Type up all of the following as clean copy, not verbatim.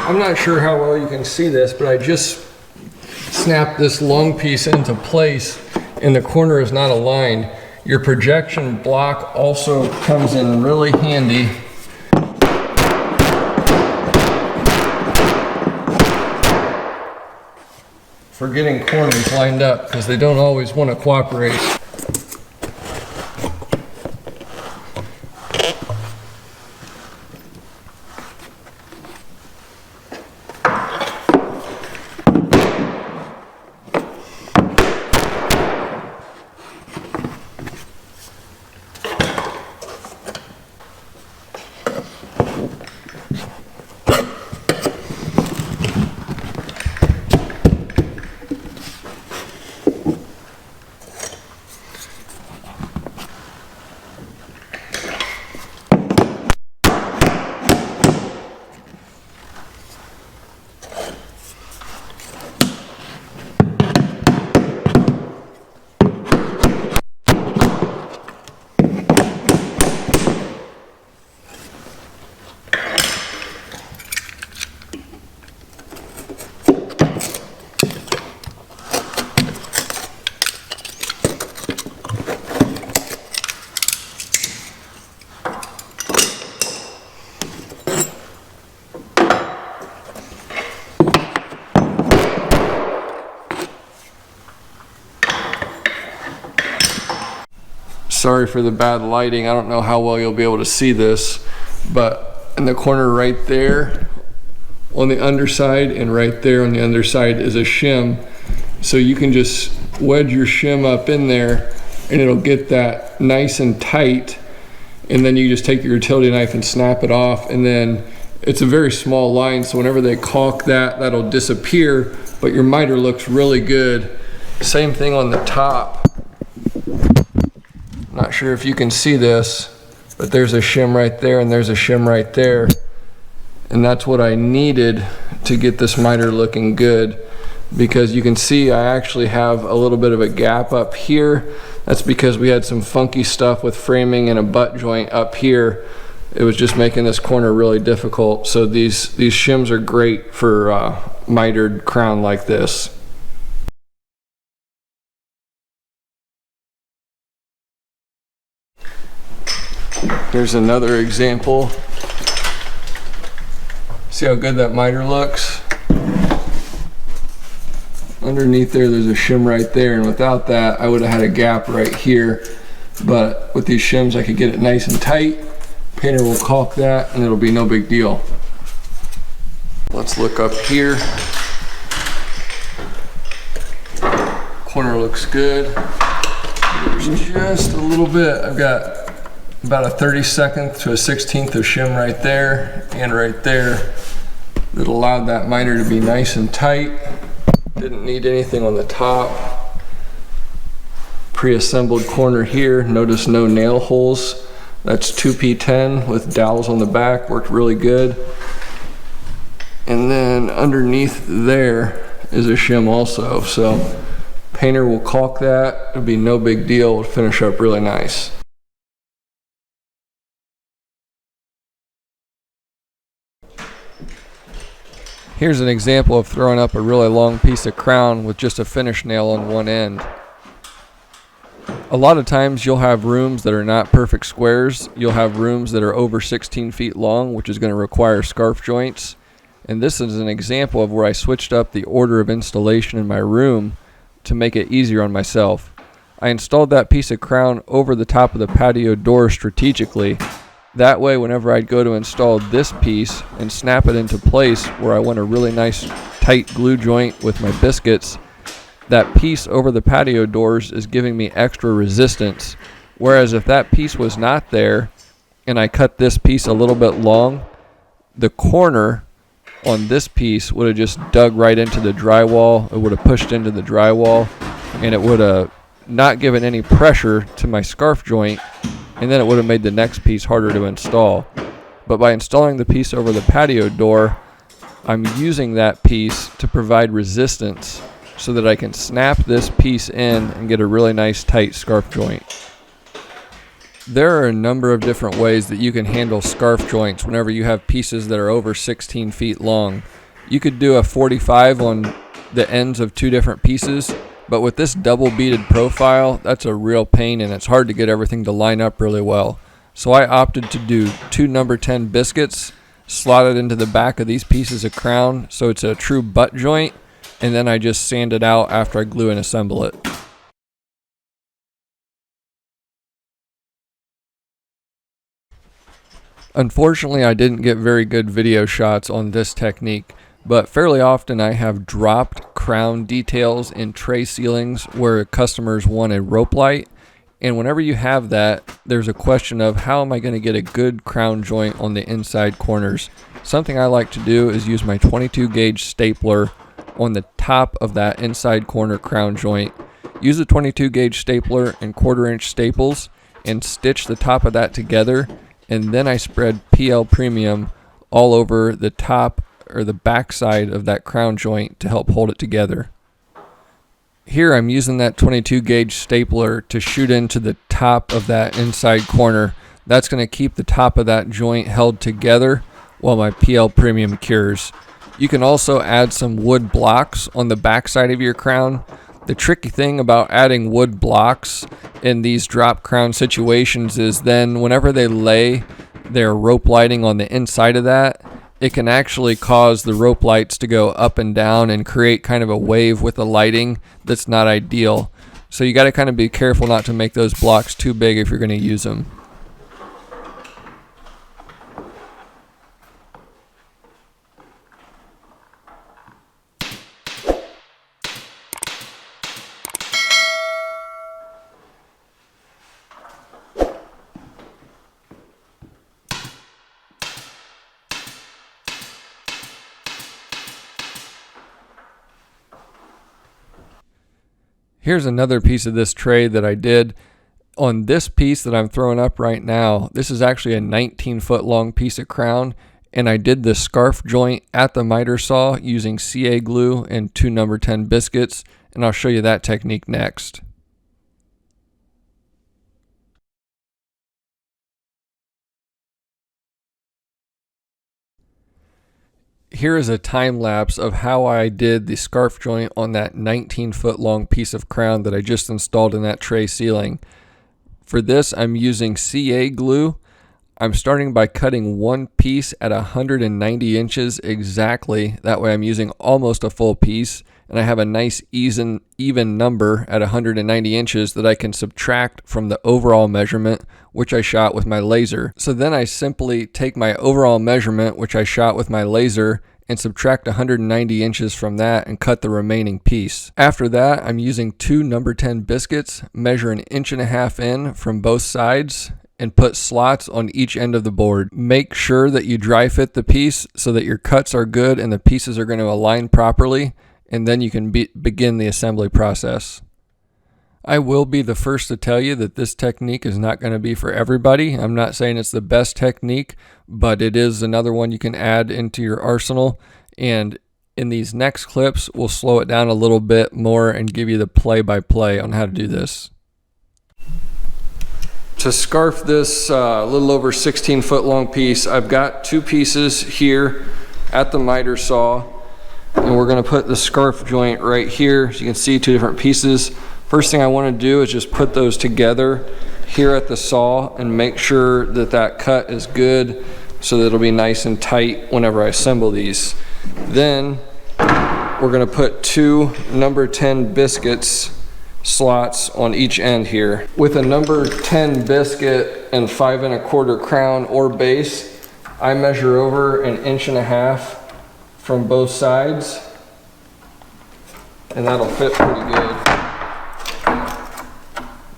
I'm not sure how well you can see this, but I just snapped this long piece into place and the corner is not aligned. Your projection block also comes in really handy. For getting corners lined up, because they don't always want to cooperate. Sorry for the bad lighting. I don't know how well you'll be able to see this, but in the corner right there on the underside and right there on the underside is a shim. So you can just wedge your shim up in there and it'll get that nice and tight. And then you just take your utility knife and snap it off. And then it's a very small line, so whenever they caulk that, that'll disappear, but your miter looks really good. Same thing on the top. Not sure if you can see this, but there's a shim right there and there's a shim right there. And that's what I needed to get this miter looking good, because you can see I actually have a little bit of a gap up here. That's because we had some funky stuff with framing and a butt joint up here. It was just making this corner really difficult. So these shims are great for mitered crown like this. Here's another example. See how good that miter looks? Underneath there's a shim right there, and without that I would have had a gap right here. But with these shims I could get it nice and tight. Painter will caulk that and it'll be no big deal. Let's look up here. Corner looks good. There's just a little bit. I've got about a 32nd to a 16th of shim right there and right there that allowed that miter to be nice and tight. Didn't need anything on the top. Pre-assembled corner here. Notice no nail holes. That's 2P10 with dowels on the back. Worked really good. And then underneath there is a shim also. So painter will caulk that. It'll be no big deal. It'll finish up really nice. Here's an example of throwing up a really long piece of crown with just a finish nail on one end. A lot of times you'll have rooms that are not perfect squares. You'll have rooms that are over 16 feet long, which is going to require scarf joints. And this is an example of where I switched up the order of installation in my room to make it easier on myself. I installed that piece of crown over the top of the patio door strategically. That way, whenever I'd go to install this piece and snap it into place where I want a really nice tight glue joint with my biscuits, that piece over the patio doors is giving me extra resistance. Whereas if that piece was not there and I cut this piece a little bit long, the corner on this piece would have just dug right into the drywall. It would have pushed into the drywall and it would have not given any pressure to my scarf joint, and then it would have made the next piece harder to install. But by installing the piece over the patio door, I'm using that piece to provide resistance so that I can snap this piece in and get a really nice tight scarf joint. There are a number of different ways that you can handle scarf joints whenever you have pieces that are over 16 feet long. You could do a 45 on the ends of two different pieces, but with this double beaded profile, that's a real pain and it's hard to get everything to line up really well. So I opted to do 2 number 10 biscuits slotted into the back of these pieces of crown so it's a true butt joint, and then I just sand it out after I glue and assemble it. Unfortunately, I didn't get very good video shots on this technique, but fairly often I have dropped crown details in tray ceilings where customers want a rope light. And whenever you have that, there's a question of how am I going to get a good crown joint on the inside corners. Something I like to do is use my 22 gauge stapler on the top of that inside corner crown joint. Use the 22 gauge stapler and 1/4 inch staples and stitch the top of that together, and then I spread PL Premium all over the top or the back side of that crown joint to help hold it together. Here I'm using that 22 gauge stapler to shoot into the top of that inside corner. That's going to keep the top of that joint held together while my PL Premium cures. You can also add some wood blocks on the back side of your crown. The tricky thing about adding wood blocks in these drop crown situations is then whenever they lay their rope lighting on the inside of that, it can actually cause the rope lights to go up and down and create kind of a wave with the lighting that's not ideal. So you got to kind of be careful not to make those blocks too big if you're going to use them. Here's another piece of this tray that I did. On this piece that I'm throwing up right now, this is actually a 19-foot long piece of crown, and I did the scarf joint at the miter saw using CA glue and 2 number 10 biscuits, and I'll show you that technique next. Here is a time lapse of how I did the scarf joint on that 19-foot long piece of crown that I just installed in that tray ceiling. For this, I'm using CA glue. I'm starting by cutting one piece at 190 inches exactly. That way I'm using almost a full piece, and I have a nice even number at 190 inches that I can subtract from the overall measurement, which I shot with my laser. So then I simply take my overall measurement, which I shot with my laser, and subtract 190 inches from that and cut the remaining piece. After that, I'm using 2 number 10 biscuits, measure 1.5 inches in from both sides, and put slots on each end of the board. Make sure that you dry fit the piece so that your cuts are good and the pieces are going to align properly, and then you can begin the assembly process. I will be the first to tell you that this technique is not going to be for everybody. I'm not saying it's the best technique, but it is another one you can add into your arsenal, and in these next clips we'll slow it down a little bit more and give you the play-by-play on how to do this. To scarf this little over 16-foot long piece, I've got 2 pieces here at the miter saw, and we're going to put the scarf joint right here. As you can see, 2 different pieces. First thing I want to do is just put those together here at the saw and make sure that that cut is good so that it'll be nice and tight whenever I assemble these. Then we're going to put 2 number 10 biscuits slots on each end here. With a number 10 biscuit and 5 1/4 crown or base, I measure over 1.5 inches from both sides, and that'll fit pretty good.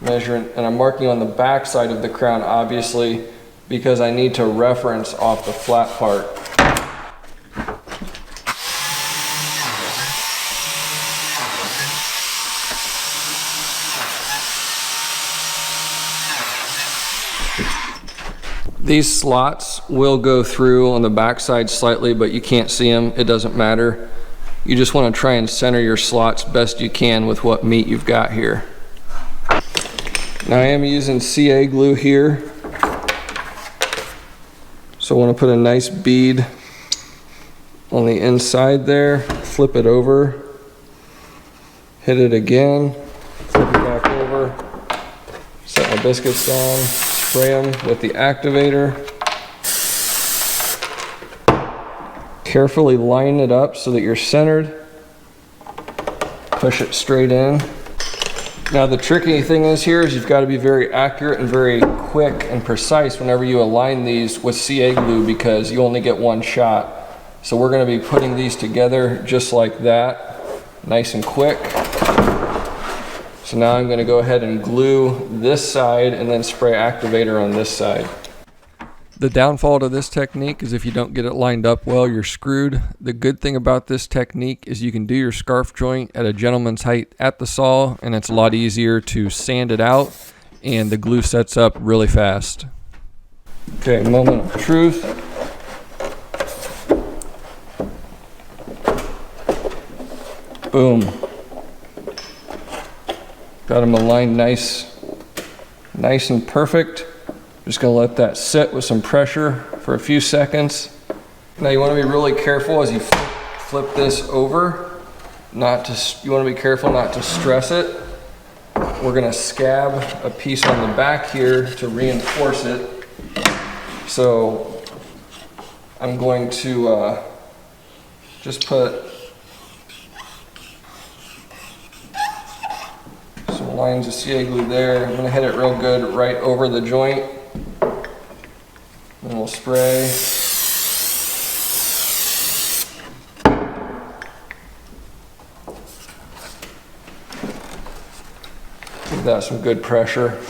Measuring, and I'm marking on the back side of the crown obviously because I need to reference off the flat part. These slots will go through on the back side slightly, but you can't see them. It doesn't matter. You just want to try and center your slots best you can with what meat you've got here. Now I am using CA glue here, so I want to put a nice bead on the inside there, flip it over, hit it again, flip it back over, set my biscuits down, spray them with the activator. Carefully line it up so that you're centered. Push it straight in. Now the tricky thing is you've got to be very accurate and very quick and precise whenever you align these with CA glue, because you only get one shot. So we're going to be putting these together just like that, nice and quick. So now I'm going to go ahead and glue this side and then spray activator on this side. The downfall to this technique is if you don't get it lined up well, you're screwed. The good thing about this technique is you can do your scarf joint at a gentleman's height at the saw, and it's a lot easier to sand it out, and the glue sets up really fast. Okay, moment of truth. Boom. Got them aligned nice and perfect. Just gonna let that sit with some pressure for a few seconds. Now you wanna be really careful as you flip this over. You wanna be careful not to stress it. We're gonna scab a piece on the back here to reinforce it. So I'm going to just put some lines of CA glue there. I'm gonna hit it real good right over the joint. Then we'll spray. Give that some good pressure.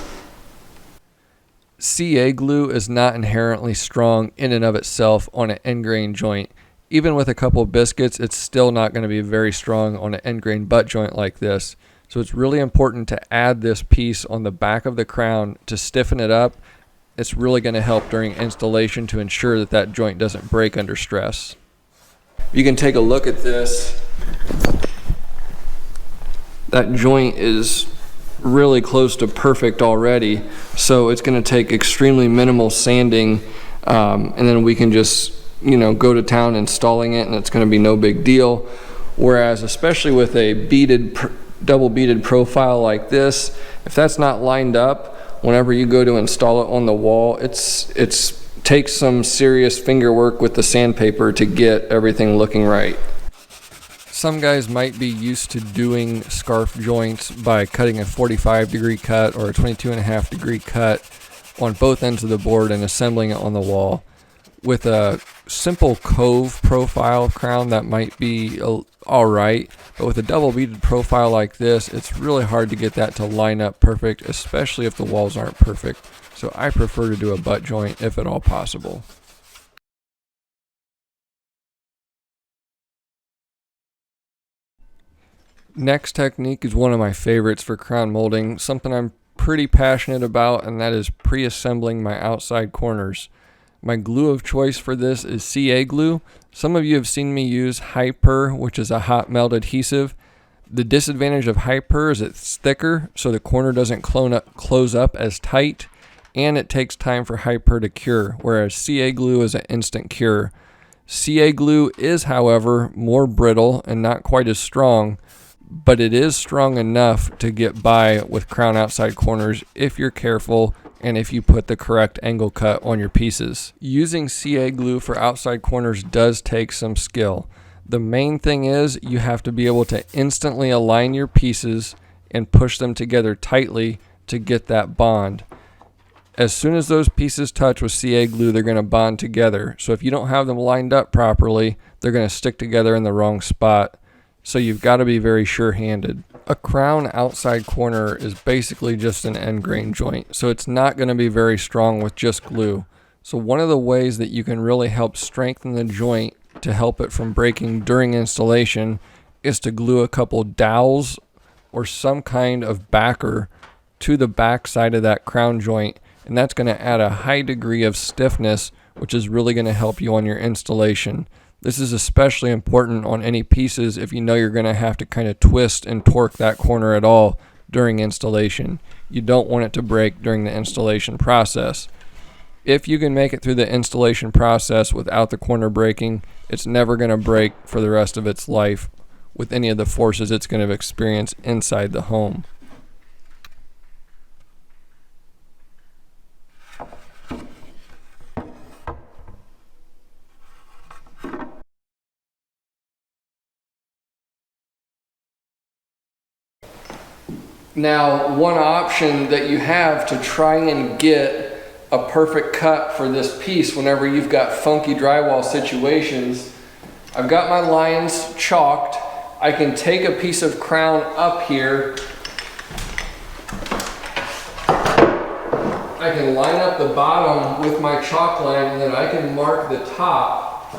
CA glue is not inherently strong in and of itself on an end grain joint. Even with a couple of biscuits, it's still not going to be very strong on an end grain butt joint like this. So it's really important to add this piece on the back of the crown to stiffen it up. It's really going to help during installation to ensure that that joint doesn't break under stress. You can take a look at this. That joint is really close to perfect already, so it's going to take extremely minimal sanding, and then we can just go to town installing it, and it's going to be no big deal. Whereas especially with a double beaded profile like this, if that's not lined up, whenever you go to install it on the wall, it takes some serious finger work with the sandpaper to get everything looking right. Some guys might be used to doing scarf joints by cutting a 45-degree cut or a 22.5-degree cut on both ends of the board and assembling it on the wall. With a simple cove profile crown, that might be all right, but with a double beaded profile like this, it's really hard to get that to line up perfect, especially if the walls aren't perfect. So I prefer to do a butt joint if at all possible. Next technique is one of my favorites for crown molding, something I'm pretty passionate about, and that is pre-assembling my outside corners. My glue of choice for this is CA glue. Some of you have seen me use Hyper, which is a hot melt adhesive. The disadvantage of Hyper is it's thicker, so the corner doesn't close up as tight, and it takes time for Hyper to cure, whereas CA glue is an instant cure. CA glue is, however, more brittle and not quite as strong, but it is strong enough to get by with crown outside corners if you're careful and if you put the correct angle cut on your pieces. Using CA glue for outside corners does take some skill. The main thing is you have to be able to instantly align your pieces and push them together tightly to get that bond. As soon as those pieces touch with CA glue, they're going to bond together. So if you don't have them lined up properly, they're going to stick together in the wrong spot. So you've got to be very sure-handed. A crown outside corner is basically just an end grain joint, so it's not going to be very strong with just glue. So one of the ways that you can really help strengthen the joint to help it from breaking during installation is to glue a couple dowels or some kind of backer to the back side of that crown joint, and that's going to add a high degree of stiffness, which is really going to help you on your installation. This is especially important on any pieces if you know you're going to have to kind of twist and torque that corner at all during installation. You don't want it to break during the installation process. If you can make it through the installation process without the corner breaking, it's never going to break for the rest of its life with any of the forces it's going to experience inside the home. Now, one option that you have to try and get a perfect cut for this piece whenever you've got funky drywall situations, I've got my lines chalked. I can take a piece of crown up here. I can line up the bottom with my chalk line, and then I can mark the top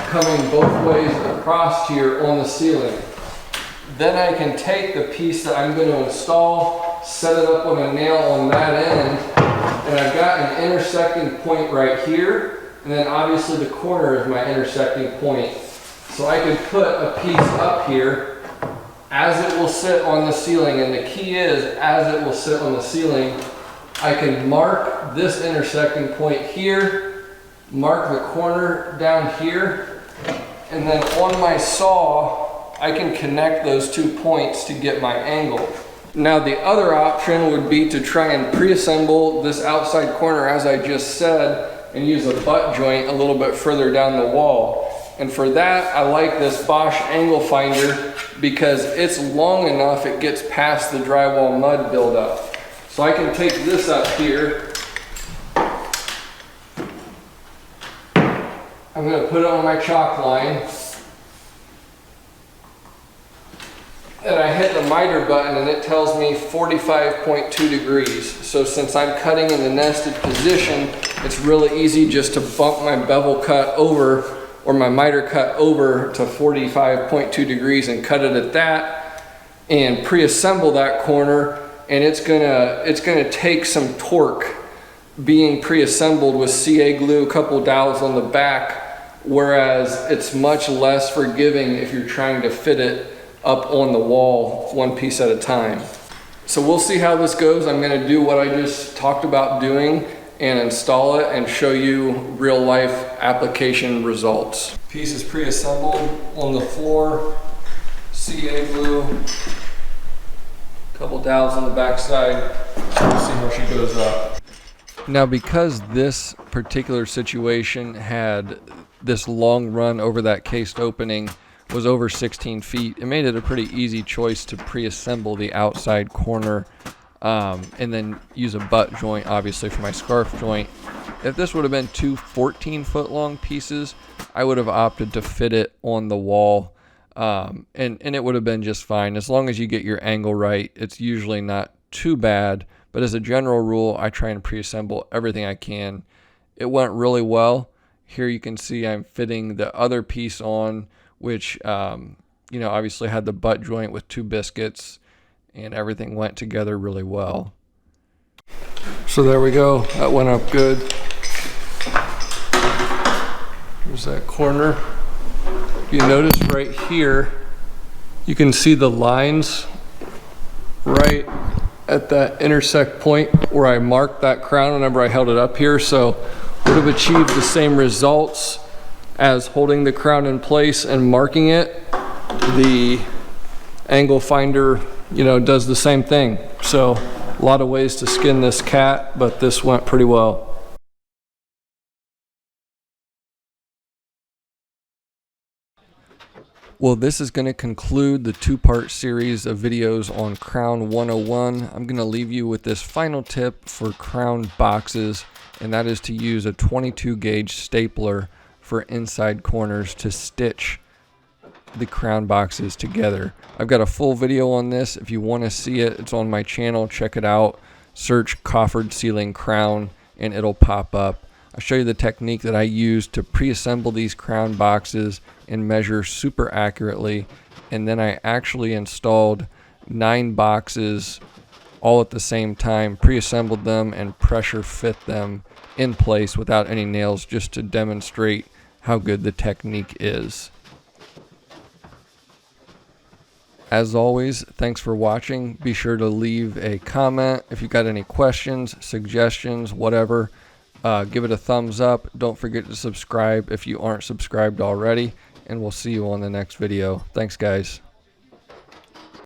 coming both ways across here on the ceiling. Then I can take the piece that I'm going to install, set it up on a nail on that end, and I've got an intersecting point right here, and then obviously the corner is my intersecting point. So I could put a piece up here as it will sit on the ceiling, and the key is, as it will sit on the ceiling, I can mark this intersecting point here, mark the corner down here, and then on my saw, I can connect those 2 points to get my angle. Now the other option would be to try and pre-assemble this outside corner as I just said, and use a butt joint a little bit further down the wall. And for that, I like this Bosch angle finder because it's long enough it gets past the drywall mud buildup. So I can take this up here. I'm going to put it on my chalk line. And I hit the miter button and it tells me 45.2 degrees. So since I'm cutting in the nested position, it's really easy just to bump my bevel cut over or my miter cut over to 45.2 degrees and cut it at that and pre-assemble that corner. And it's gonna take some torque being pre-assembled with CA glue, a couple dowels on the back, whereas it's much less forgiving if you're trying to fit it up on the wall one piece at a time. So we'll see how this goes. I'm going to do what I just talked about doing and install it and show you real life application results. Piece is pre-assembled on the floor, CA glue, a couple dowels on the back side. We'll see how she goes up. Now because this particular situation had this long run over that cased opening, was over 16 feet, it made it a pretty easy choice to pre-assemble the outside corner and then use a butt joint obviously for my scarf joint. If this would have been two 14-foot long pieces, I would have opted to fit it on the wall and it would have been just fine. As long as you get your angle right, it's usually not too bad, but as a general rule, I try and pre-assemble everything I can. It went really well. Here you can see I'm fitting the other piece on, which, you know, obviously had the butt joint with 2 biscuits, and everything went together really well. So there we go. That went up good. Here's that corner. You notice right here, you can see the lines right at that intersect point where I marked that crown whenever I held it up here. So would have achieved the same results as holding the crown in place and marking it. The angle finder, you know, does the same thing. So a lot of ways to skin this cat, but this went pretty well. Well, this is going to conclude the 2-part series of videos on Crown 101. I'm going to leave you with this final tip for crown boxes, and that is to use a 22 gauge stapler for inside corners to stitch the crown boxes together. I've got a full video on this. If you want to see it, it's on my channel. Check it out. Search coffered ceiling crown and it'll pop up. I'll show you the technique that I use to pre-assemble these crown boxes and measure super accurately. And then I actually installed 9 boxes all at the same time, pre-assembled them and pressure fit them in place without any nails, just to demonstrate how good the technique is. As always, thanks for watching. Be sure to leave a comment if you got any questions, suggestions, whatever. Give it a thumbs up. Don't forget to subscribe if you aren't subscribed already, and we'll see you on the next video. Thanks, guys.